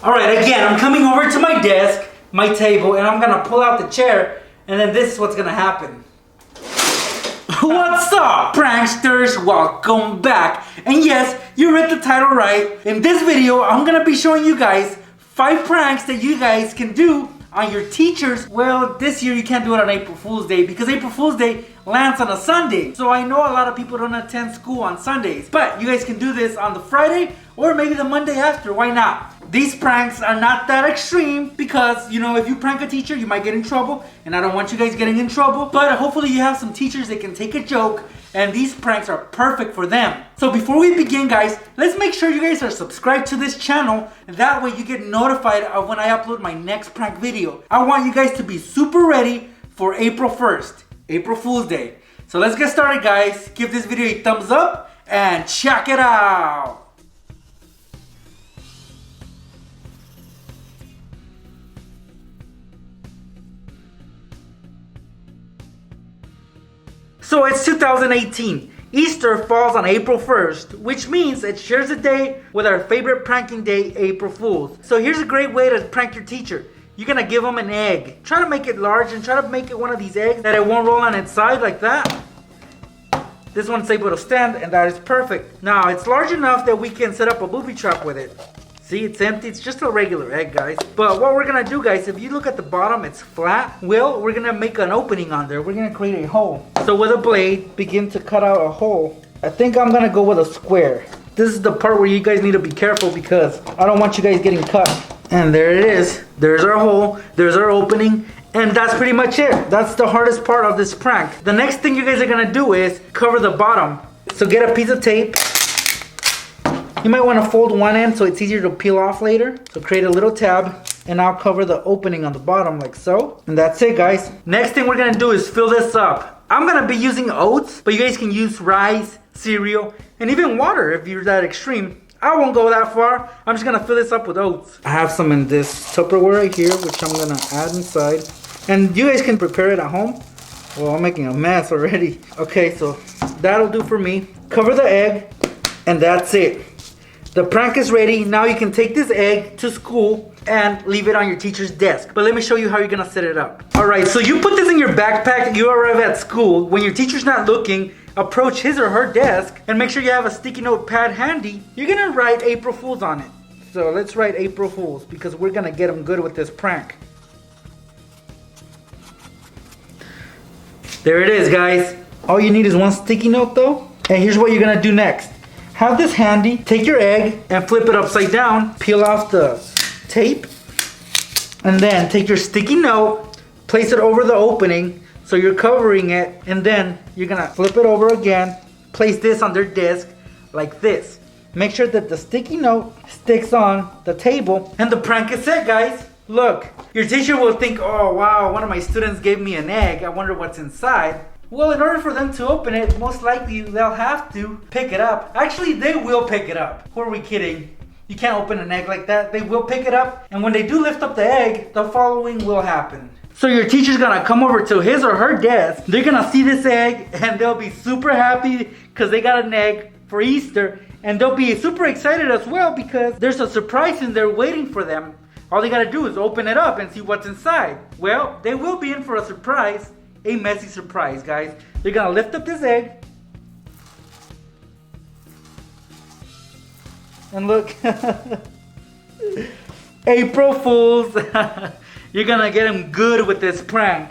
Alright, again, I'm coming over to my desk, my table, and I'm gonna pull out the chair, and then this is what's gonna happen. What's up, pranksters? Welcome back. And yes, you read the title right. In this video, I'm gonna be showing you guys 5 pranks that you guys can do on your teachers. Well, this year you can't do it on April Fool's Day because April Fool's Day lands on a Sunday. So I know a lot of people don't attend school on Sundays, but you guys can do this on the Friday or maybe the Monday after. Why not? These pranks are not that extreme because, you know, if you prank a teacher, you might get in trouble, and I don't want you guys getting in trouble, but hopefully you have some teachers that can take a joke, and these pranks are perfect for them. So before we begin, guys, let's make sure you guys are subscribed to this channel, and that way you get notified of when I upload my next prank video. I want you guys to be super ready for April 1st, April Fool's Day. So let's get started, guys. Give this video a thumbs up and check it out. So it's 2018. Easter falls on April 1st, which means it shares a day with our favorite pranking day, April Fool's. So here's a great way to prank your teacher. You're gonna give them an egg. Try to make it large and try to make it one of these eggs that it won't roll on its side like that. This one's able to stand, and that is perfect. Now it's large enough that we can set up a booby trap with it. See, it's empty. It's just a regular egg, guys. But what we're gonna do, guys, if you look at the bottom, it's flat. Well, we're gonna make an opening on there. We're gonna create a hole. So with a blade, begin to cut out a hole. I think I'm gonna go with a square. This is the part where you guys need to be careful because I don't want you guys getting cut. And there it is. There's our hole. There's our opening. And that's pretty much it. That's the hardest part of this prank. The next thing you guys are gonna do is cover the bottom. So get a piece of tape. You might want to fold one end so it's easier to peel off later. So create a little tab and I'll cover the opening on the bottom like so. And that's it, guys. Next thing we're going to do is fill this up. I'm going to be using oats, but you guys can use rice, cereal, and even water if you're that extreme. I won't go that far. I'm just going to fill this up with oats. I have some in this Tupperware right here, which I'm going to add inside. And you guys can prepare it at home. Well, I'm making a mess already. Okay, so that'll do for me. Cover the egg, and that's it. The prank is ready. Now you can take this egg to school and leave it on your teacher's desk. But let me show you how you're gonna set it up. Alright, so you put this in your backpack, you arrive at school. When your teacher's not looking, approach his or her desk and make sure you have a sticky note pad handy. You're gonna write April Fool's on it. So let's write April Fool's because we're gonna get them good with this prank. There it is, guys. All you need is one sticky note though. And here's what you're gonna do next. Have this handy, take your egg and flip it upside down, peel off the tape, and then take your sticky note, place it over the opening so you're covering it, and then you're gonna flip it over again, place this on their desk like this. Make sure that the sticky note sticks on the table, and the prank is set, guys. Look, your teacher will think, oh wow, one of my students gave me an egg, I wonder what's inside. Well, in order for them to open it, most likely they'll have to pick it up. Actually, they will pick it up. Who are we kidding? You can't open an egg like that. They will pick it up, and when they do lift up the egg, the following will happen. So your teacher's gonna come over to his or her desk. They're gonna see this egg, and they'll be super happy because they got an egg for Easter. And they'll be super excited as well because there's a surprise in there waiting for them. All they gotta do is open it up and see what's inside. Well, they will be in for a surprise. A messy surprise, guys. They're gonna lift up this egg. And look. April Fools. You're gonna get them good with this prank.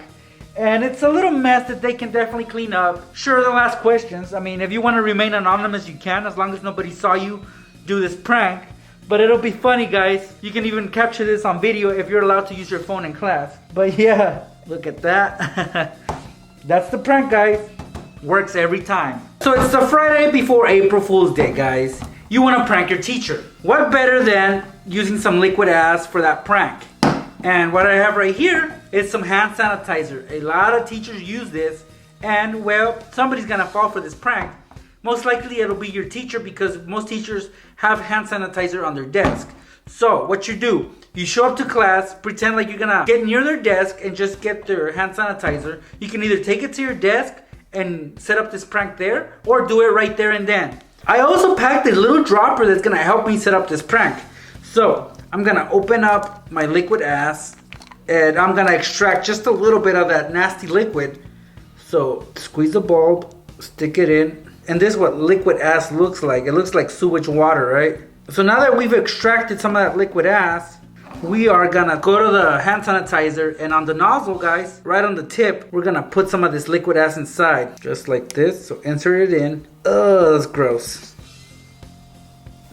And it's a little mess that they can definitely clean up. Sure, they'll ask questions. I mean, if you want to remain anonymous, you can, as long as nobody saw you do this prank. But it'll be funny, guys. You can even capture this on video if you're allowed to use your phone in class. But yeah. Look at that. That's the prank, guys. Works every time. So it's the Friday before April Fool's Day, guys. You want to prank your teacher. What better than using some liquid ass for that prank? And what I have right here is some hand sanitizer. A lot of teachers use this. And well, somebody's going to fall for this prank. Most likely it'll be your teacher because most teachers have hand sanitizer on their desk. So what you do, you show up to class, pretend like you're gonna get near their desk and just get their hand sanitizer. You can either take it to your desk and set up this prank there or do it right there and then. I also packed a little dropper that's gonna help me set up this prank. So I'm gonna open up my liquid ass and I'm gonna extract just a little bit of that nasty liquid. So squeeze the bulb, stick it in, and this is what liquid ass looks like. It looks like sewage water, right? So now that we've extracted some of that liquid ass, we are gonna go to the hand sanitizer, and on the nozzle, guys, right on the tip, we're gonna put some of this liquid ass inside, just like this. So insert it in. Oh, that's gross.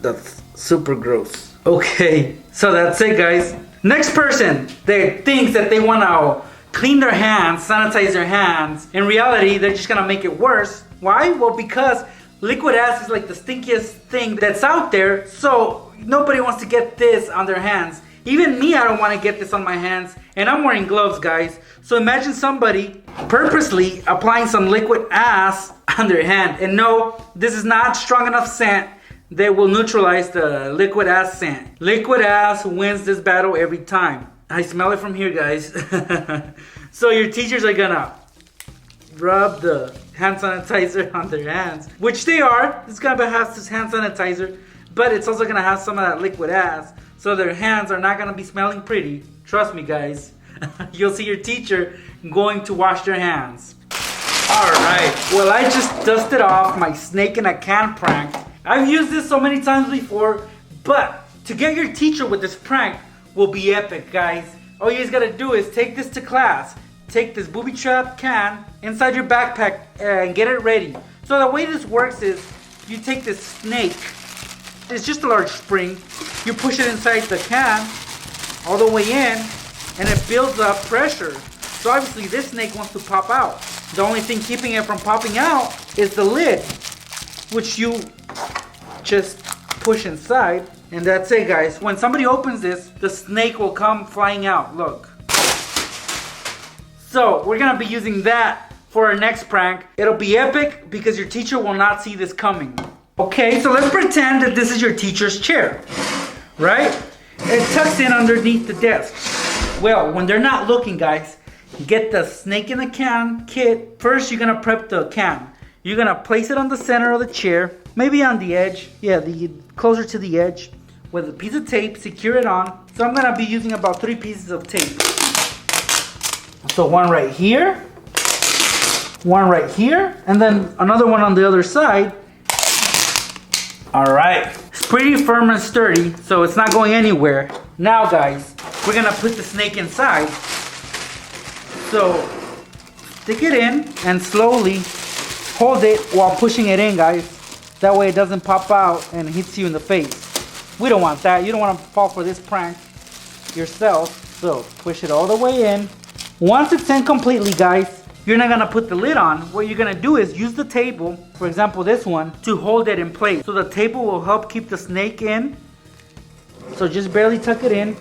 That's super gross. Okay, so that's it, guys. Next person that thinks that they wanna clean their hands, sanitize their hands, in reality, they're just gonna make it worse. Why? Well, because liquid ass is like the stinkiest thing that's out there, so nobody wants to get this on their hands. Even me, I don't want to get this on my hands, and I'm wearing gloves, guys. So imagine somebody purposely applying some liquid ass on their hand. And no, this is not strong enough scent that will neutralize the liquid ass scent. Liquid ass wins this battle every time. I smell it from here, guys. So your teachers are gonna rub the hand sanitizer on their hands, which they are. It's gonna have this hand sanitizer, but it's also gonna have some of that liquid ass. So their hands are not gonna be smelling pretty. Trust me, guys. You'll see your teacher going to wash their hands. Alright, well, I just dusted off my snake in a can prank. I've used this so many times before, but to get your teacher with this prank will be epic, guys. All you guys gotta do is take this to class. Take this booby trap can inside your backpack and get it ready. So the way this works is you take this snake. It's just a large spring. You push it inside the can all the way in, and it builds up pressure. So obviously this snake wants to pop out. The only thing keeping it from popping out is the lid, which you just push inside, and that's it, guys. When somebody opens this, the snake will come flying out. Look. So we're gonna be using that for our next prank. It'll be epic because your teacher will not see this coming. Okay, so let's pretend that this is your teacher's chair, right? It tucks in underneath the desk. Well, when they're not looking, guys, get the snake in the can kit. First, you're gonna prep the can. You're gonna place it on the center of the chair, maybe on the edge. Yeah, closer to the edge. With a piece of tape, secure it on. So I'm gonna be using about 3 pieces of tape. So one right here, one right here, and then another one on the other side. All right, it's pretty firm and sturdy, so it's not going anywhere. Now, guys, we're gonna put the snake inside. So stick it in and slowly hold it while pushing it in, guys. That way it doesn't pop out and hits you in the face. We don't want that. You don't want to fall for this prank yourself. So push it all the way in. Once it's in completely, guys, you're not gonna put the lid on. What you're gonna do is use the table, for example this one, to hold it in place. So the table will help keep the snake in. So just barely tuck it in.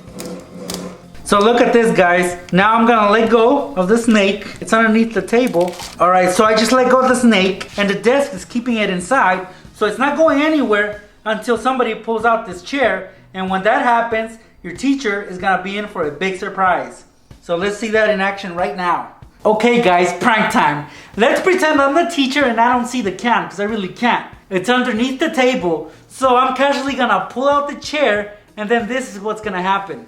So look at this, guys. Now I'm gonna let go of the snake. It's underneath the table. All right, so I just let go of the snake, and the desk is keeping it inside. So it's not going anywhere until somebody pulls out this chair. And when that happens, your teacher is gonna be in for a big surprise. So let's see that in action right now. Okay, guys, prank time. Let's pretend I'm the teacher and I don't see the can, because I really can't. It's underneath the table. So I'm casually gonna pull out the chair, and then this is what's gonna happen.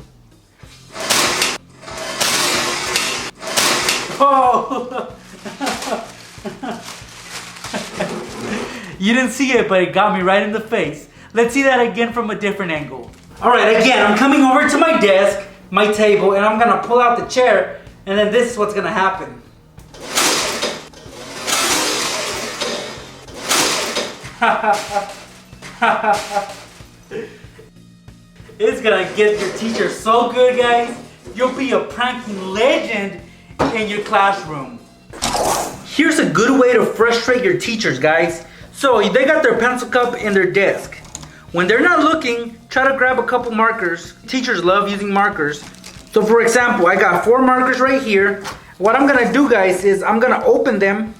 Oh! You didn't see it, but it got me right in the face. Let's see that again from a different angle. Alright, again, I'm coming over to my desk, my table, and I'm gonna pull out the chair, and then this is what's gonna happen. It's gonna get your teacher so good, guys. You'll be a pranking legend in your classroom. Here's a good way to frustrate your teachers, guys. So they got their pencil cup in their desk. When they're not looking, try to grab a couple markers. Teachers love using markers. So for example, I got 4 markers right here. What I'm gonna do, guys, is I'm gonna open them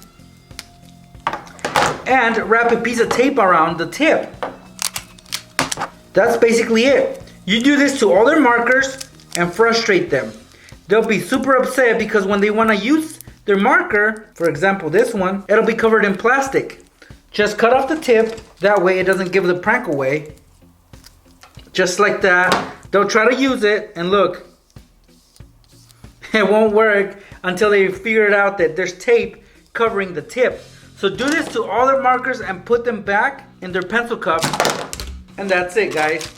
and wrap a piece of tape around the tip. That's basically it. You do this to all their markers and frustrate them. They'll be super upset because when they wanna use their marker, for example this one, it'll be covered in plastic. Just cut off the tip, that way it doesn't give the prank away. Just like that. They'll try to use it, and look, it won't work until they figure it out that there's tape covering the tip. So do this to all their markers and put them back in their pencil cup. And that's it, guys.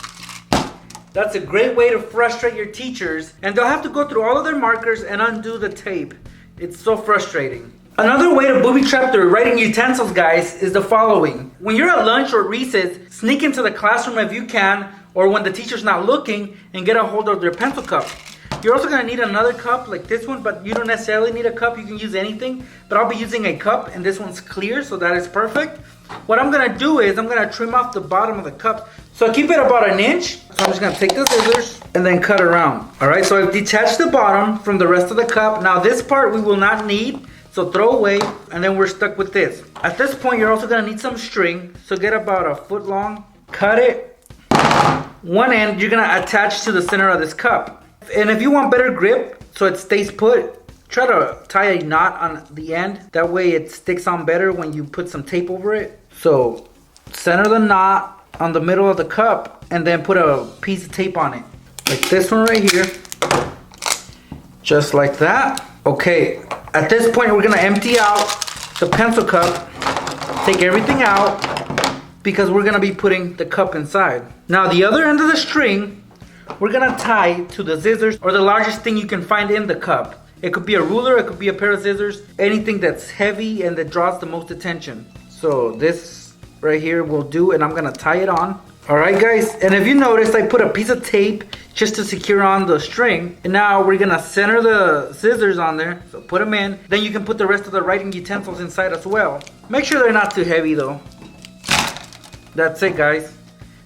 That's a great way to frustrate your teachers. And they'll have to go through all of their markers and undo the tape. It's so frustrating. Another way to booby trap their writing utensils, guys, is the following. When you're at lunch or recess, sneak into the classroom if you can, or when the teacher's not looking, and get a hold of their pencil cup. You're also going to need another cup like this one, but you don't necessarily need a cup. You can use anything, but I'll be using a cup, and this one's clear, so that is perfect. What I'm going to do is I'm going to trim off the bottom of the cup. So I keep it about 1 inch. So I'm just going to take the scissors and then cut around. All right, so I've detached the bottom from the rest of the cup. Now this part we will not need, so throw away, and then we're stuck with this. At this point, you're also going to need some string. So get about 1 foot long, cut it. One end you're going to attach to the center of this cup. And if you want better grip so it stays put, try to tie a knot on the end. That way it sticks on better when you put some tape over it. So center the knot on the middle of the cup and then put a piece of tape on it. Like this one right here. Just like that. Okay, at this point we're gonna empty out the pencil cup. Take everything out because we're gonna be putting the cup inside. Now the other end of the string we're gonna tie to the scissors or the largest thing you can find in the cup. It could be a ruler, it could be a pair of scissors, anything that's heavy and that draws the most attention. So this right here will do, and I'm gonna tie it on. All right, guys, and if you notice, I put a piece of tape just to secure on the string. And now we're gonna center the scissors on there, so put them in. Then you can put the rest of the writing utensils inside as well. Make sure they're not too heavy though. That's it, guys.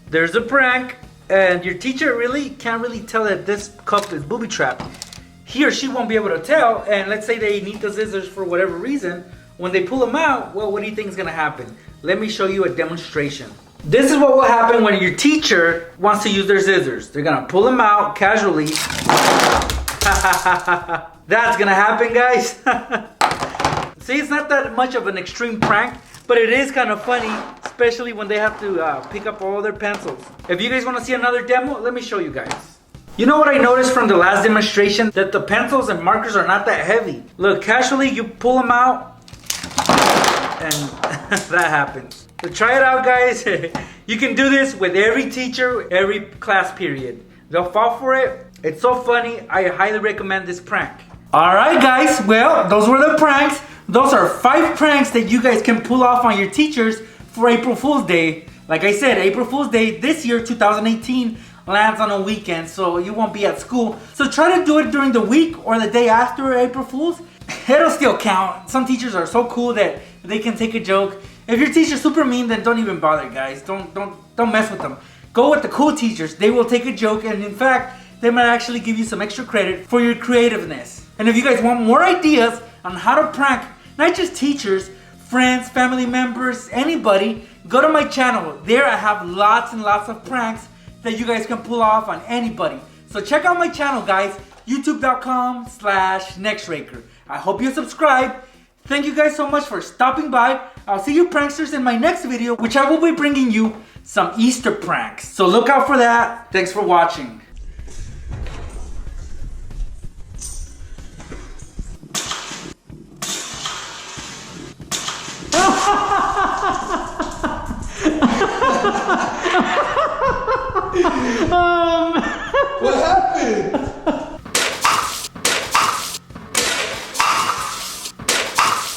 There's a prank. And your teacher really can't really tell that this cup is booby trapped. He or she won't be able to tell. And let's say they need the scissors for whatever reason. When they pull them out, well, what do you think is going to happen? Let me show you a demonstration. This is what will happen when your teacher wants to use their scissors. They're going to pull them out casually. That's going to happen, guys. See, it's not that much of an extreme prank, but it is kind of funny, especially when they have to pick up all their pencils. If you guys want to see another demo, let me show you guys. You know what I noticed from the last demonstration? That the pencils and markers are not that heavy. Look, casually you pull them out, and that happens. So try it out, guys. You can do this with every teacher, every class period. They'll fall for it. It's so funny. I highly recommend this prank. Alright, guys. Well, those were the pranks. Those are 5 pranks that you guys can pull off on your teachers for April Fool's Day. Like I said, April Fool's Day this year, 2018, lands on a weekend, so you won't be at school. So try to do it during the week or the day after April Fool's. It'll still count. Some teachers are so cool that they can take a joke. If your teacher's super mean, then don't even bother, guys. Don't mess with them. Go with the cool teachers. They will take a joke, and in fact, they might actually give you some extra credit for your creativeness. And if you guys want more ideas on how to prank not just teachers, friends, family members, anybody, go to my channel. There I have lots and lots of pranks that you guys can pull off on anybody. So check out my channel, guys, youtube.com/Nextraker. I hope you subscribe. Thank you guys so much for stopping by. I'll see you pranksters in my next video, which I will be bringing you some Easter pranks. So look out for that. Thanks for watching. What happened?